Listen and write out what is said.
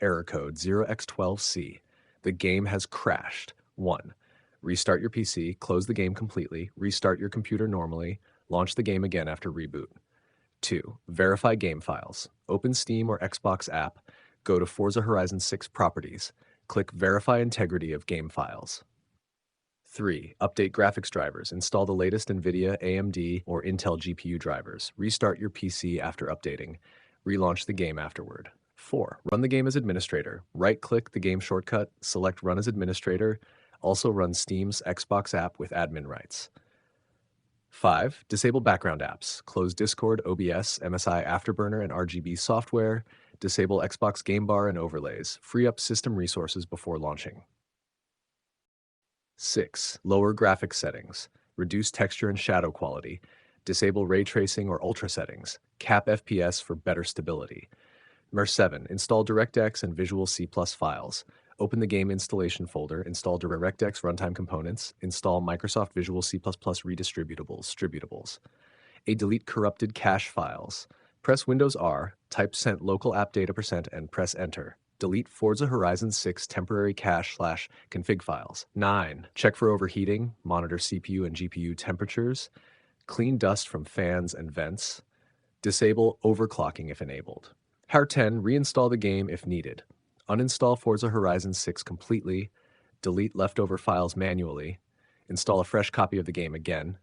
Error code 0x12C. The game has crashed. 1. Restart your PC, close the game completely, restart your computer normally, launch the game again after reboot. 2. Verify game files. Open Steam or Xbox app, go to Forza Horizon 6 Properties, click Verify Integrity of Game Files. 3. Update graphics drivers. Install the latest NVIDIA, AMD, or Intel GPU drivers. Restart your PC after updating. Relaunch the game afterward. 4. Run the game as administrator. Right-click the game shortcut, select Run as Administrator. Also run Steam's Xbox app with admin rights. 5. Disable background apps. Close Discord, OBS, MSI Afterburner, and RGB software. Disable Xbox Game Bar and overlays. Free up system resources before launching. 6. Lower graphics settings. Reduce texture and shadow quality. Disable ray tracing or ultra settings. Cap FPS for better stability. 7. Install DirectX and Visual C+ files. Open the game installation folder, install DirectX runtime components, install Microsoft Visual C++ redistributables. A. Delete corrupted cache files. Press Windows R, type %, local app data %, and press Enter. Delete Forza Horizon 6 temporary cache/config files. 9. Check for overheating, monitor CPU and GPU temperatures, clean dust from fans and vents, disable overclocking if enabled. 10. Reinstall the game if needed. Uninstall Forza Horizon 6 completely, delete leftover files manually, install a fresh copy of the game again,